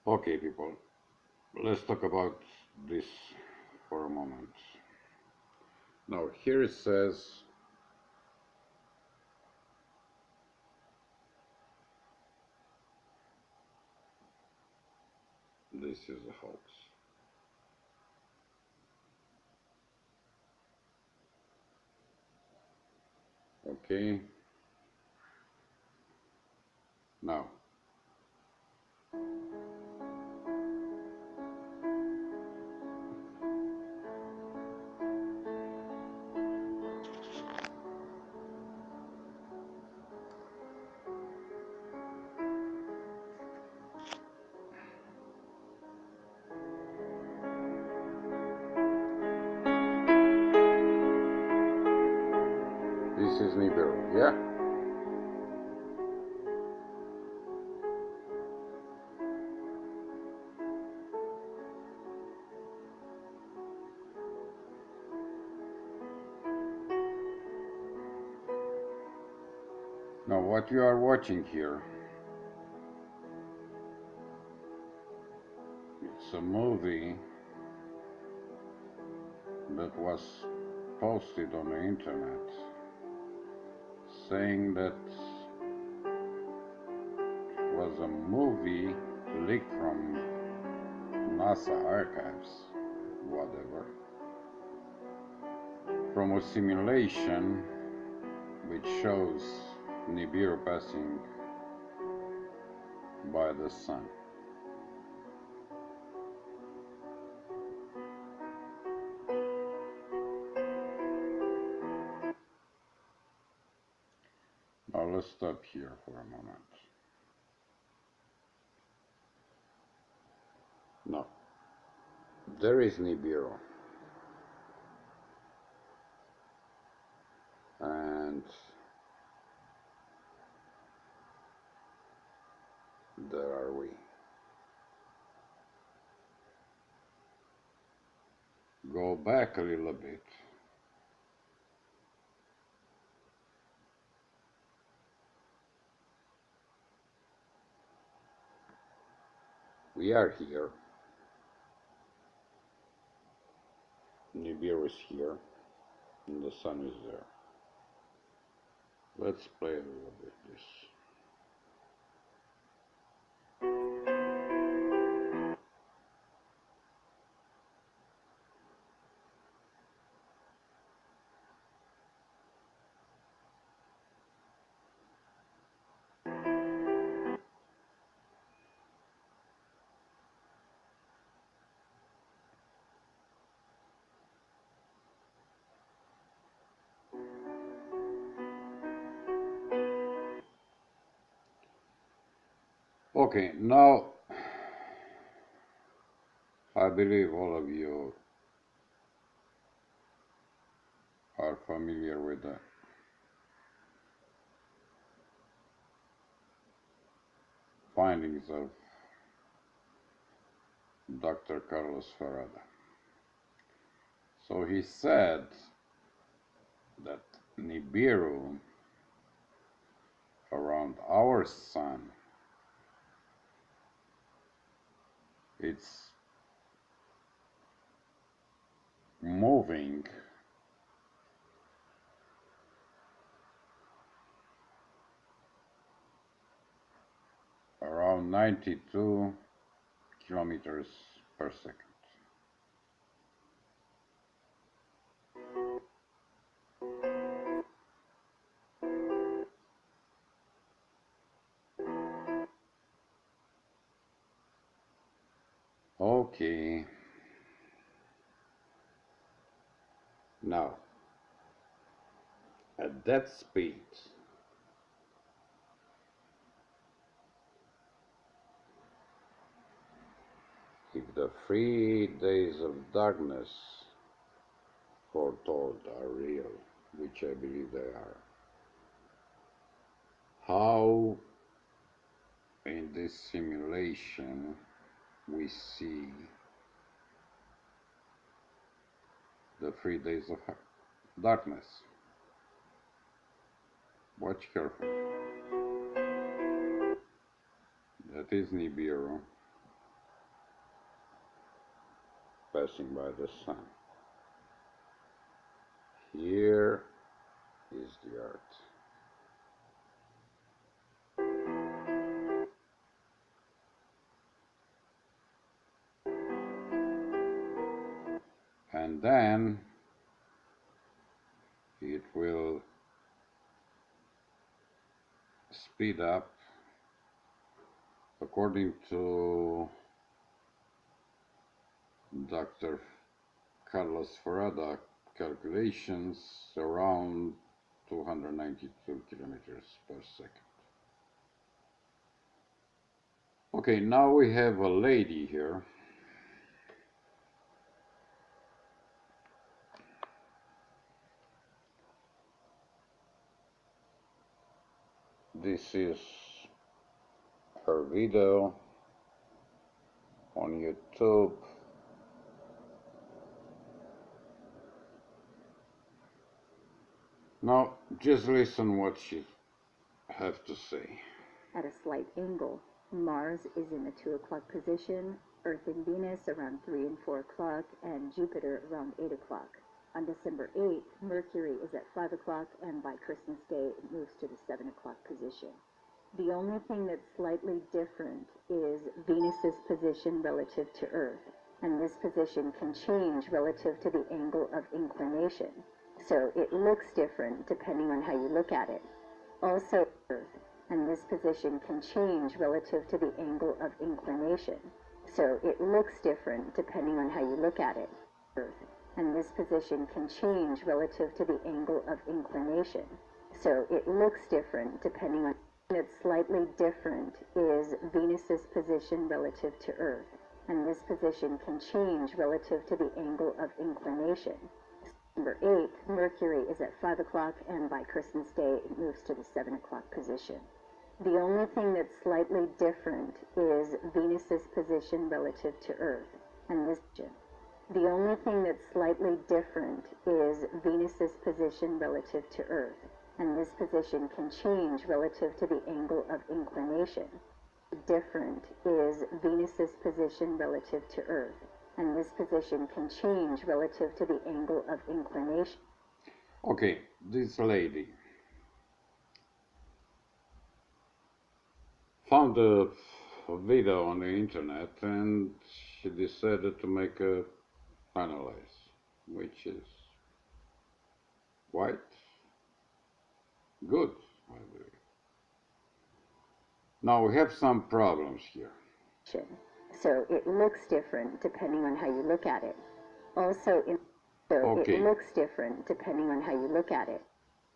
Okay, people, let's talk about this for a moment. Now, here it says this is a hoax. Okay. Now, this is NIBIRU, yeah? Now, what you are watching here, it's a movie that was posted on the internet saying that it was a movie leaked from NASA archives, whatever, from a simulation which shows NIBIRU passing by the sun. Now let's stop here for a moment. Now, there is NIBIRU, and there are we. Go back a little bit. We are here. NIBIRU is here, and the sun is there. Let's play a little bit this. Okay, now I believe all of you are familiar with the findings of Dr. Carlos Ferrada. So he said that NIBIRU around our sun, it's moving around 92 kilometers per second. Okay. Now, at that speed, if the 3 days of darkness foretold are real, which I believe they are, how in this simulation we see the 3 days of darkness? Watch carefully. That is NIBIRU. passing by the sun. Here is the Earth. And then it will speed up according to Dr. Carlos Farada calculations around 292 kilometers per second. Okay, now we have a lady here. This is her video on YouTube. Now, just listen what she have to say. At a slight angle, Mars is in the 2 o'clock position, Earth and Venus around 3 and 4 o'clock, and Jupiter around 8 o'clock. On December 8th, Mercury is at 5 o'clock, and by Christmas Day it moves to the 7 o'clock position. The only thing that's slightly different is Venus's position relative to Earth, and this position can change relative to the angle of inclination. So it looks different depending on how you look at it. Also, Earth, and this position can change relative to the angle of inclination. So it looks different depending on how you look at it. Earth, and this position can change relative to the angle of inclination. So it looks different depending on. That's slightly different is Venus's position relative to Earth, and this position can change relative to the angle of inclination. December 8th, Mercury is at 5 o'clock, and by Christmas Day it moves to the 7 o'clock position. The only thing that's slightly different is Venus's position relative to Earth, and this. The only thing that's slightly different is Venus's position relative to Earth, and this position can change relative to the angle of inclination. Different is Venus's position relative to Earth, and this position can change relative to the angle of inclination. Okay, this lady found a video on the internet and she decided to make a analyze, which is quite good, I believe. Now we have some problems here. So it looks different depending on how you look at it. Also, it looks different depending on how you look at it.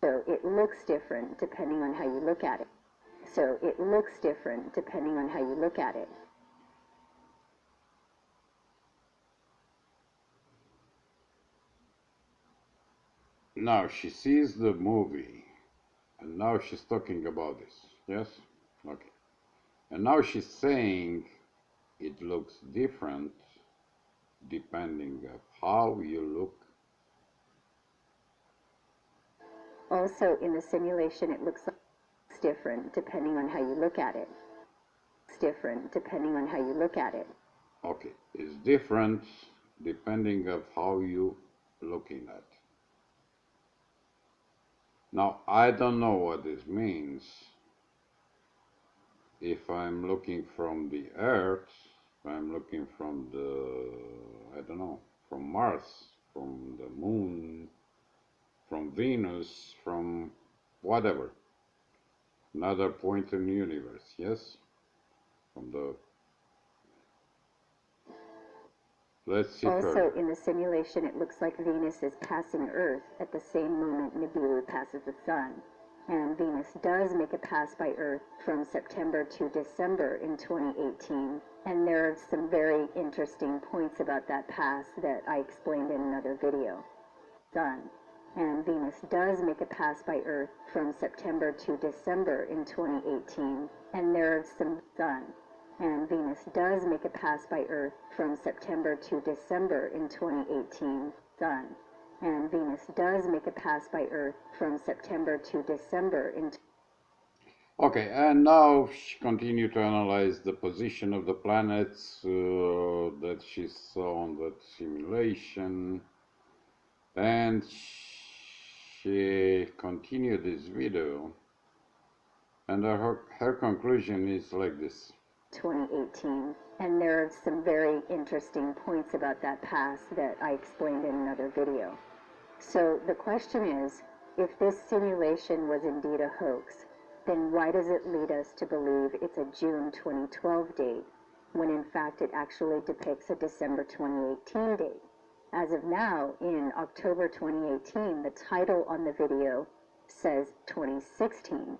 So it looks different depending on how you look at it. So it looks different depending on how you look at it. Now she sees the movie, and now she's talking about this, yes? Okay. And now she's saying it looks different depending on how you look. Also, in the simulation, it looks different depending on how you look at it. It's different depending on how you look at it. Okay, it's different depending on how you looking at. Now, I don't know what this means. If I'm looking from the Earth, if I'm looking from the, I don't know, from Mars, from the Moon, from Venus, from whatever, another point in the universe, yes? From the, let's see also, further. In the simulation, it looks like Venus is passing Earth at the same moment Nibiru passes the Sun. And Venus does make a pass by Earth from September to December in 2018. And there are some very interesting points about that pass that I explained in another video. Sun. And Venus does make a pass by Earth from September to December in 2018. And there are some Sun. And Venus does make a pass by Earth from September to December in 2018. Sun. And Venus does make a pass by Earth from September to December in. Okay, and now she continued to analyze the position of the planets that she saw on that simulation, and she continued this video, and her conclusion is like this. 2018, and there are some very interesting points about that past that I explained in another video. So the question is, if this simulation was indeed a hoax, then why does it lead us to believe it's a June 2012 date, when in fact it actually depicts a December 2018 date? As of now, in October 2018, the title on the video says 2016.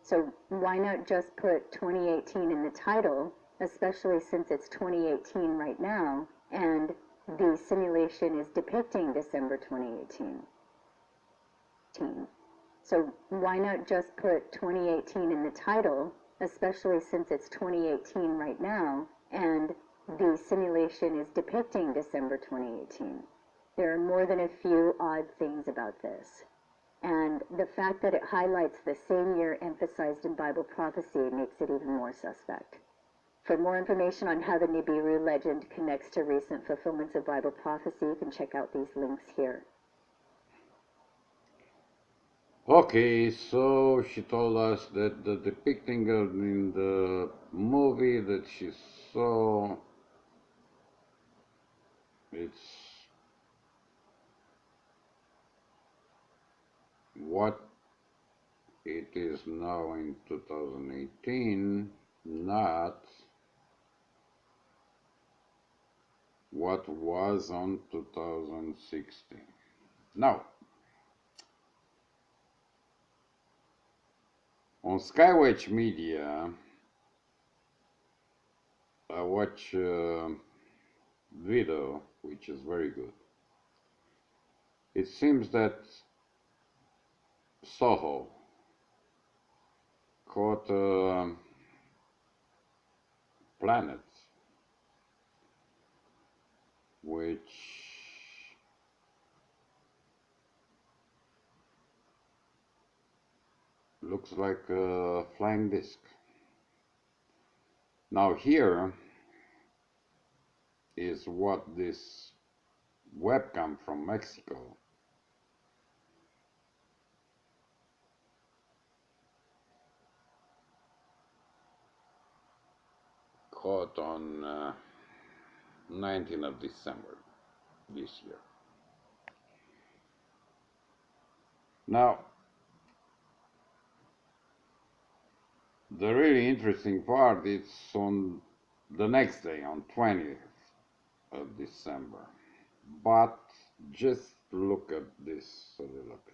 So why not just put 2018 in the title, especially since it's 2018 right now, and the simulation is depicting December 2018. So why not just put 2018 in the title, especially since it's 2018 right now, and the simulation is depicting December 2018. There are more than a few odd things about this. And the fact that it highlights the same year emphasized in Bible prophecy makes it even more suspect. For more information on how the NIBIRU legend connects to recent fulfillments of Bible prophecy, you can check out these links here. Okay, so she told us that the depicting in the movie that she saw, it's what it is now in 2018, not what was on 2016. Now, on Skywatch Media, I watch a video which is very good. It seems that Soho caught a planet which looks like a flying disc. Now here is what this webcam from Mexico caught on 19th of December this year. Now, the really interesting part is on the next day, on 20th of December. But just look at this a little bit.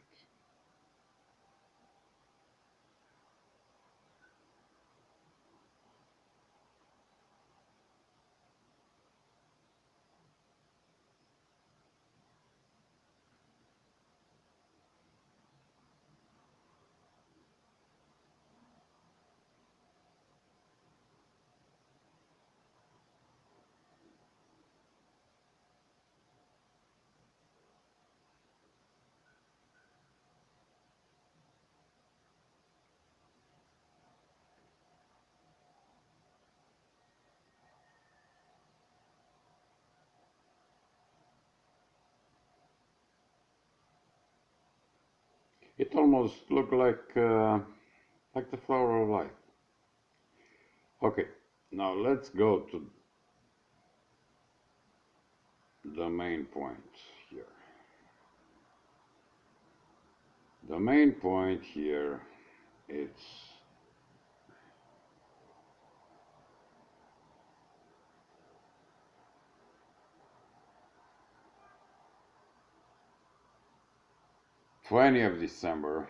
It almost looked like the flower of life. Okay, now let's go to the main point here. The main point here is #20th of December.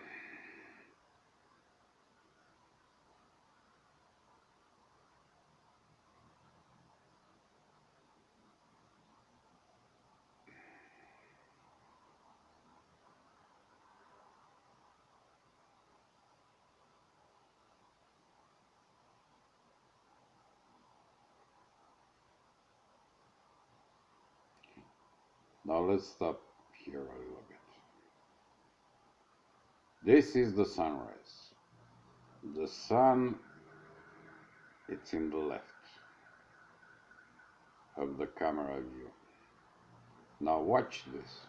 Now let's stop here a little bit. This is the sunrise. The sun, it's in the left of the camera view. Now watch this.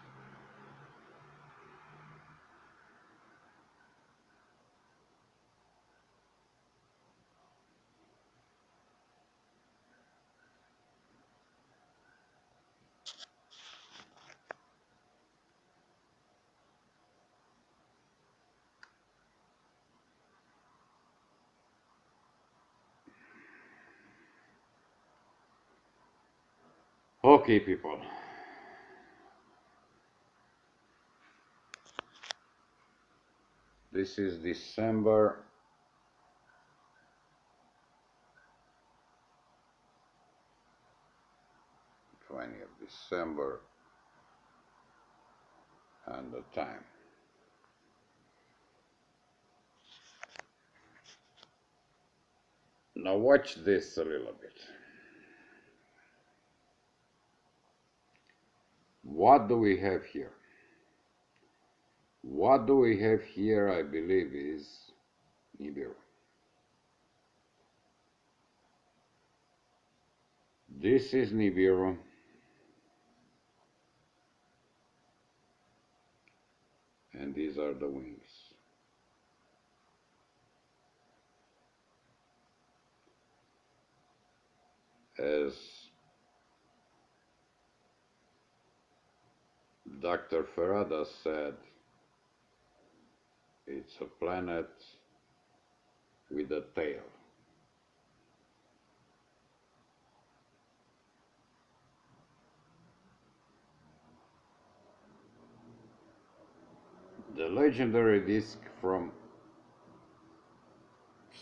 Okay, people. This is December 20th, December, and the time. Now watch this a little bit. What do we have here? What do we have here, I believe, is NIBIRU. This is NIBIRU, and these are the wings. As Dr. Farada said, it's a planet with a tail. The legendary disk from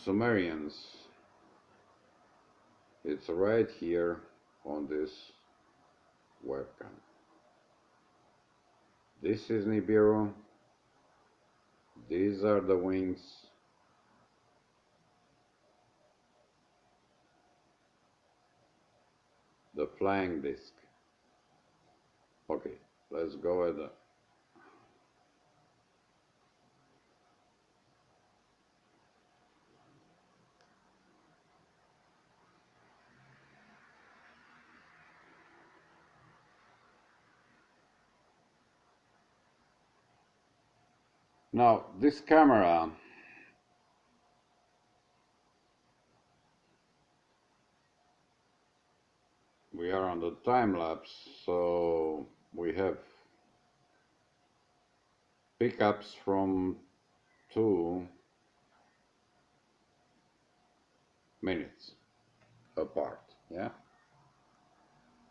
Sumerians, it's right here on this webcam. This is NIBIRU. These are the wings. The flying disc. Okay, let's go at the now this camera, we are on the time lapse, so we have pickups from 2 minutes apart, yeah?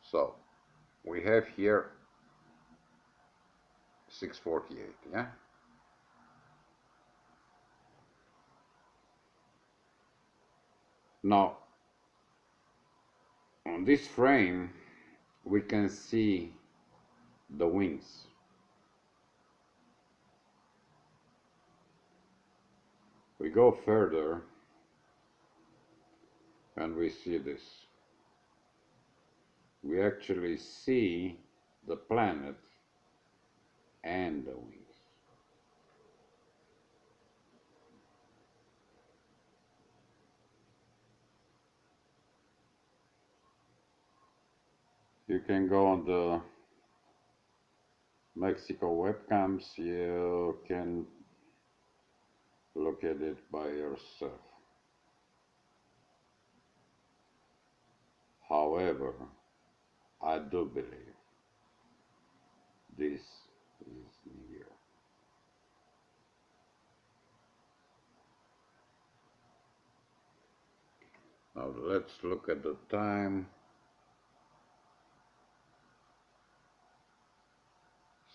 So we have here 6:48, yeah? Now, on this frame, we can see the wings. We go further and we see this. We actually see the planet and the wings. You can go on the Mexico webcams, you can look at it by yourself. However, I do believe this is NIBIRU. Now let's look at the time.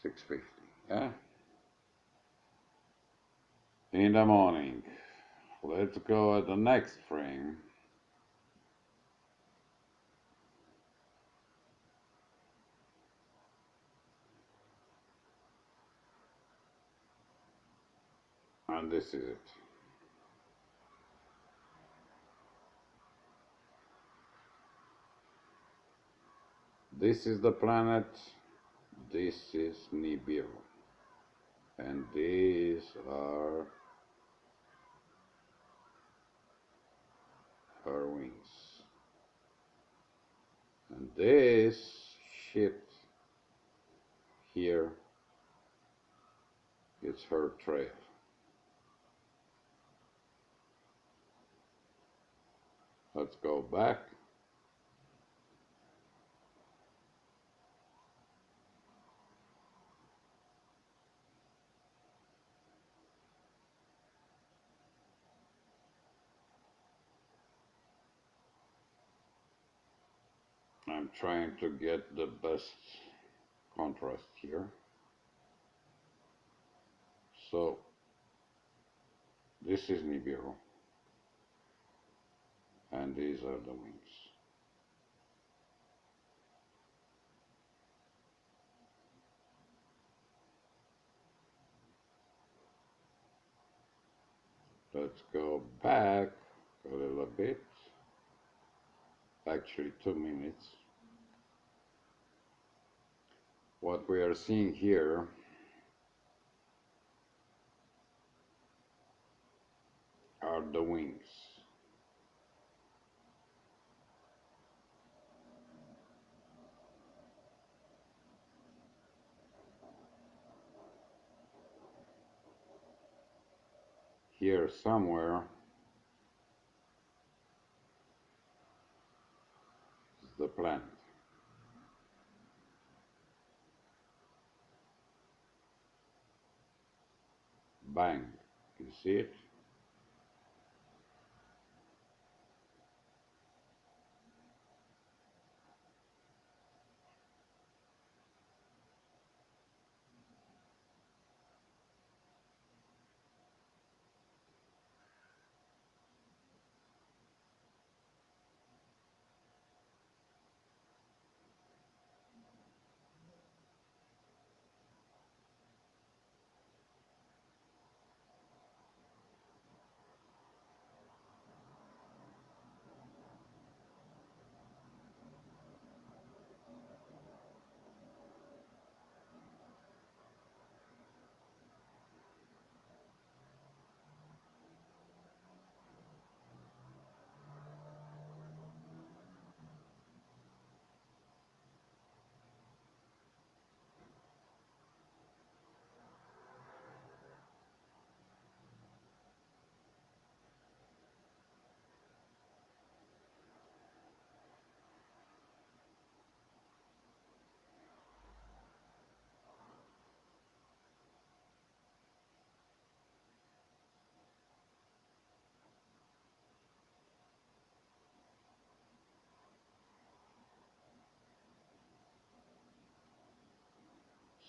6:50, yeah? In the morning. Let's go at the next frame. And this is it. This is the planet. This is NIBIRU. And these are her wings. And this shit here is her trail. Let's go back. I'm trying to get the best contrast here. So this is Nibiru, and these are the wings. Let's go back a little bit, actually 2 minutes. What we are seeing here are the wings. Here somewhere is the plant. Bang, you see it?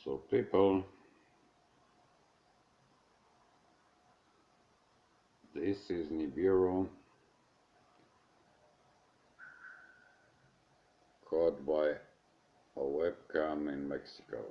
So people, this is Nibiru caught by a webcam in Mexico.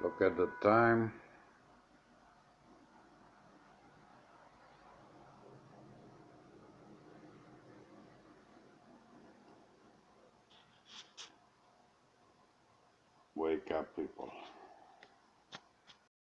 Look at the time. Wake up, people.